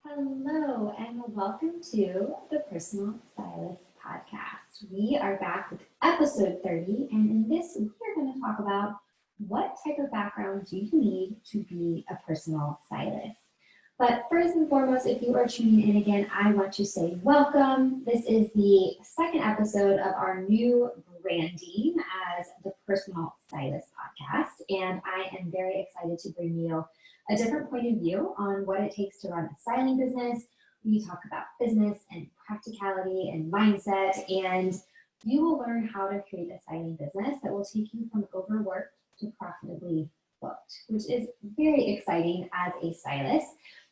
Hello, and welcome to the Personal Stylist Podcast. We are back with episode 30, and in this, we are going to talk about what type of background do you need to be a personal stylist. But first and foremost, if you are tuning in again, I want to say welcome. This is the second episode of our new branding as the Personal Stylist Podcast, and I am very excited to bring you a different point of view on what it takes to run a styling business. We talk about business and practicality and mindset, and you will learn how to create a styling business that will take you from overworked to profitably booked, which is very exciting as a stylist.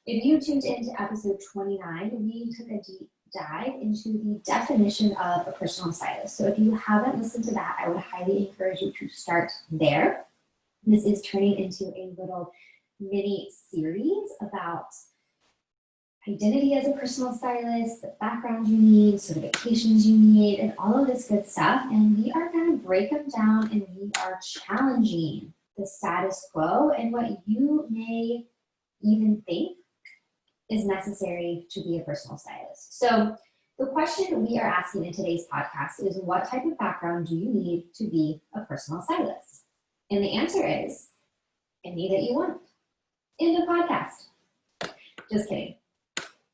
If you tuned into episode 29, we took a deep dive into the definition of a personal stylist. So if you haven't listened to that, I would highly encourage you to start there. This is turning into a little mini series about identity as a personal stylist, the background you need, certifications you need, and all of this good stuff. And we are going to break them down, and we are challenging the status quo and what you may even think is necessary to be a personal stylist. So the question we are asking in today's podcast is, what type of background do you need to be a personal stylist? And the answer is any that you want. In the podcast. Just kidding.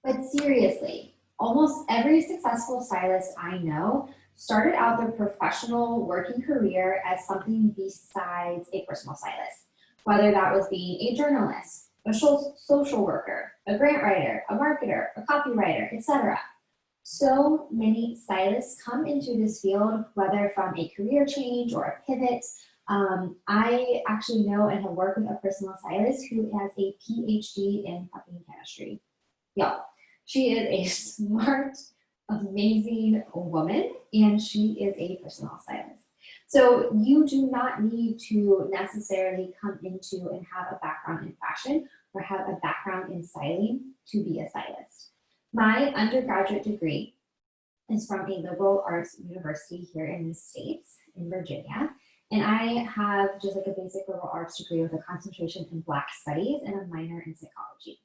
But seriously, almost every successful stylist I know started out their professional working career as something besides a personal stylist, whether that was being a journalist, a social worker, a grant writer, a marketer, a copywriter, etc. So many stylists come into this field, whether from a career change or a pivot. I actually know and have worked with a personal stylist who has a PhD in fucking chemistry. Yeah, she is a smart, amazing woman, and she is a personal stylist. So you do not need to necessarily come into and have a background in fashion or have a background in styling to be a stylist. My undergraduate degree is from a liberal arts university here in the States, in Virginia. And I have just like a basic liberal arts degree with a concentration in Black studies and a minor in psychology.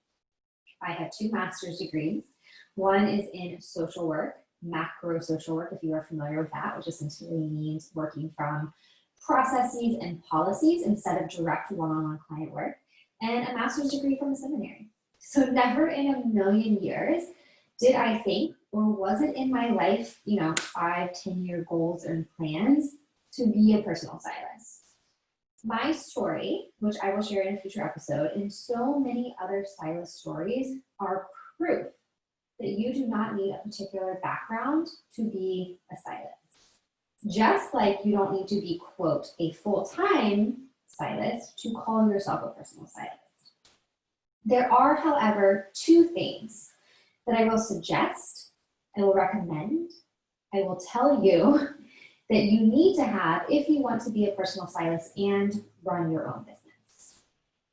I have 2 master's degrees. One is in social work, macro social work, if you are familiar with that, which essentially means working from processes and policies instead of direct one-on-one client work, and a master's degree from a seminary. So never in a million years did I think, or was it in my life, 5-10-year goals and plans to be a personal stylist. My story, which I will share in a future episode, and so many other stylist stories are proof that you do not need a particular background to be a stylist. Just like you don't need to be, quote, a full-time stylist to call yourself a personal stylist. There are, however, 2 things that I will suggest, I will recommend, I will tell you that you need to have if you want to be a personal stylist and run your own business.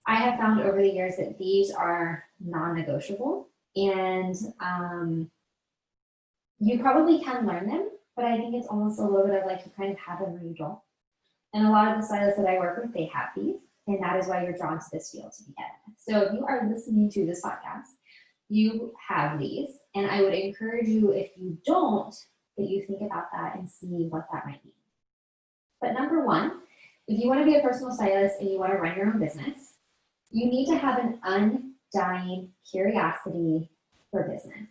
I have found over the years that these are non-negotiable, and you probably can learn them, but I think it's almost a little bit of like you kind of have them or you don't. And a lot of the stylists that I work with, they have these, and that is why you're drawn to this field to begin with. So if you are listening to this podcast, you have these, and I would encourage you, if you don't, that you think about that and see what that might mean. But number one, if you want to be a personal stylist and you want to run your own business, you need to have an undying curiosity for business.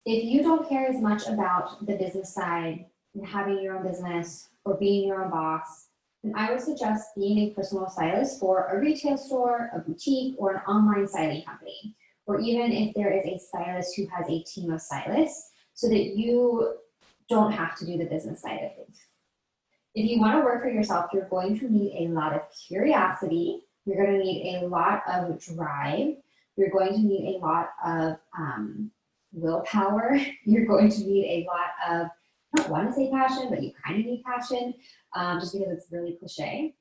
If you don't care as much about the business side and having your own business or being your own boss, then I would suggest being a personal stylist for a retail store, a boutique, or an online styling company. Or even if there is a stylist who has a team of stylists, so that you don't have to do the business side of things. If you want to work for yourself, you're going to need a lot of curiosity. You're going to need a lot of drive. You're going to need a lot of willpower. You're going to need a lot of, I don't want to say passion, but you kind of need passion, just because it's really cliche.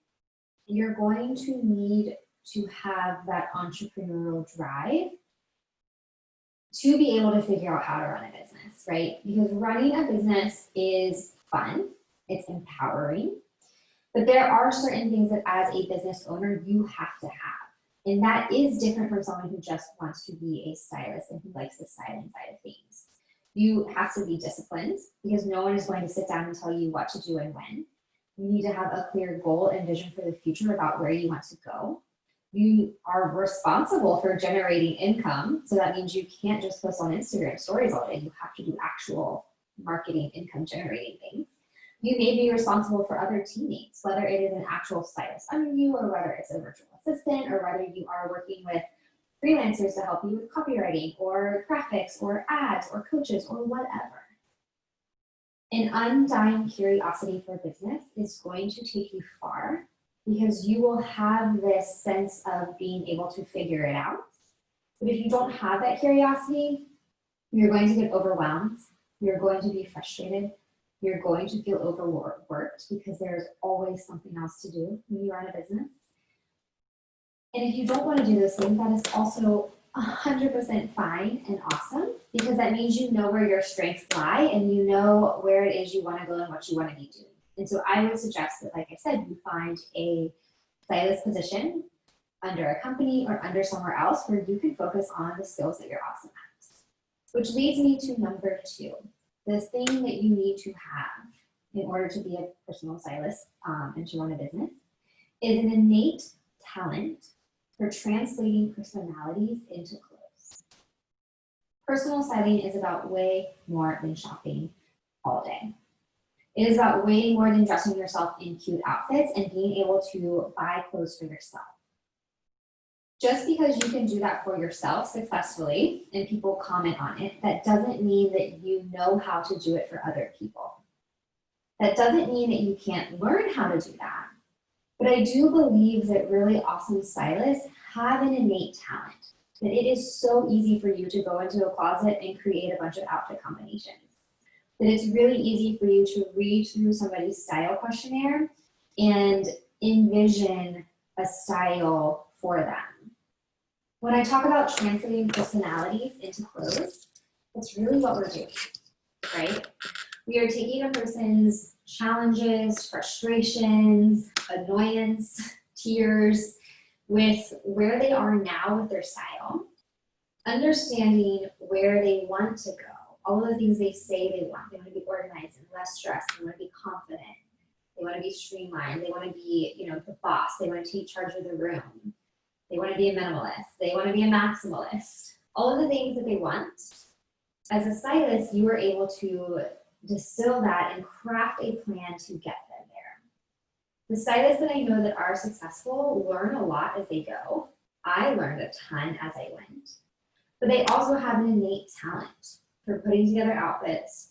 You're going to need to have that entrepreneurial drive to be able to figure out how to run a business, right? Because running a business is fun, it's empowering, but there are certain things that as a business owner, you have to have. And that is different from someone who just wants to be a stylist and who likes the styling side of things. You have to be disciplined because no one is going to sit down and tell you what to do and when. You need to have a clear goal and vision for the future about where you want to go. You are responsible for generating income. So that means you can't just post on Instagram stories all day. You have to do actual marketing, income generating things. You may be responsible for other teammates, whether it is an actual stylist under you or whether it's a virtual assistant or whether you are working with freelancers to help you with copywriting or graphics or ads or coaches or whatever. An undying curiosity for business is going to take you far because you will have this sense of being able to figure it out. But if you don't have that curiosity, you're going to get overwhelmed. You're going to be frustrated. You're going to feel overworked because there's always something else to do when you run a business. And if you don't want to do those things, that is also 100% fine and awesome because that means you know where your strengths lie and you know where it is you want to go and what you want to be doing. And so I would suggest that, like I said, you find a stylist position under a company or under somewhere else where you can focus on the skills that you're awesome at. Which leads me to number 2. The thing that you need to have in order to be a personal stylist and to run a business is an innate talent for translating personalities into clothes. Personal styling is about way more than shopping all day. It is about way more than dressing yourself in cute outfits and being able to buy clothes for yourself. Just because you can do that for yourself successfully and people comment on it, that doesn't mean that you know how to do it for other people. That doesn't mean that you can't learn how to do that. But I do believe that really awesome stylists have an innate talent, that it is so easy for you to go into a closet and create a bunch of outfit combinations. That it's really easy for you to read through somebody's style questionnaire and envision a style for them. When I talk about translating personalities into clothes, that's really what we're doing, right? We are taking a person's challenges, frustrations, annoyance, tears, with where they are now with their style, understanding where they want to go, all of the things they say they want. They want to be organized and less stressed. They want to be confident. They want to be streamlined. They want to be, the boss. They want to take charge of the room. They want to be a minimalist. They want to be a maximalist. All of the things that they want. As a stylist, you are able to distill that and craft a plan to get them there. The stylists that I know that are successful learn a lot as they go. I learned a ton as I went. But they also have an innate talent for putting together outfits,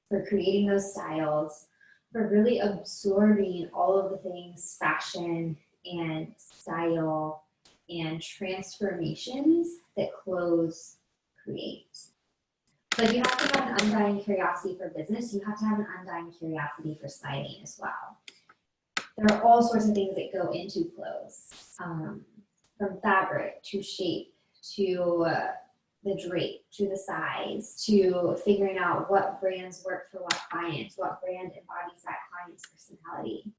for creating those styles, for really absorbing all of the things fashion and style and transformations that clothes create. So if you have to have an undying curiosity for business, you have to have an undying curiosity for styling as well. There are all sorts of things that go into clothes, from fabric to shape to the drape to the size to figuring out what brands work for what clients, what brand embodies that client's personality,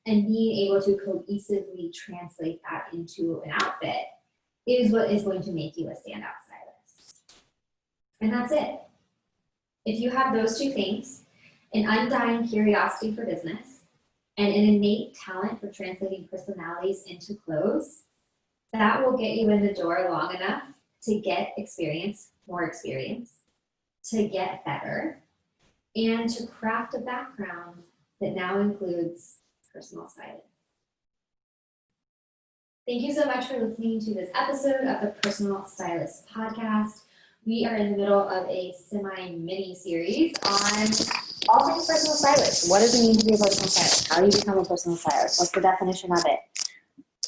and being able to cohesively translate that into an outfit is what is going to make you a standout stylist. And that's it. If you have those two things, an undying curiosity for business and an innate talent for translating personalities into clothes, that will get you in the door long enough to get experience, more experience, to get better, and to craft a background that now includes personal styling. Thank you so much for listening to this episode of the Personal Stylist Podcast. We are in the middle of a semi-mini series on all things personal stylist. What does it mean to be a personal stylist? How do you become a personal stylist? What's the definition of it?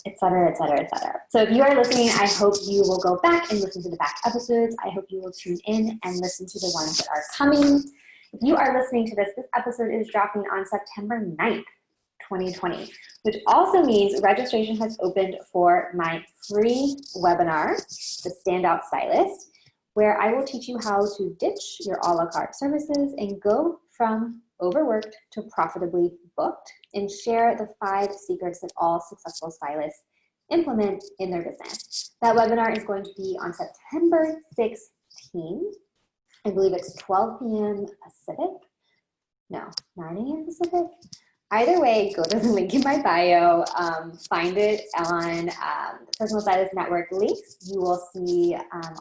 Et cetera, et cetera, et cetera. So if you are listening, I hope you will go back and listen to the back episodes. I hope you will tune in and listen to the ones that are coming. If you are listening to this episode is dropping on September 9th, 2020, which also means registration has opened for my free webinar, The Standout Stylist, where I will teach you how to ditch your a la carte services and go from overworked to profitably booked, and share the 5 secrets that all successful stylists implement in their business. That webinar is going to be on September 16th. I believe it's 12 p.m. Pacific. No, 9 a.m. Pacific. Either way, go to the link in my bio, find it on the Personal Stylist Network links. You will see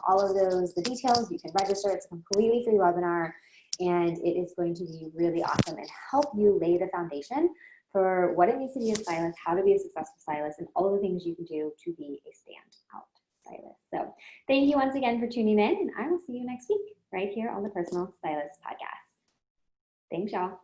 all of those, the details. You can register. It's a completely free webinar, and it is going to be really awesome and help you lay the foundation for what it means to be a stylist, how to be a successful stylist, and all the things you can do to be a standout stylist. So thank you once again for tuning in, and I will see you next week right here on the Personal Stylist Podcast. Thanks, y'all.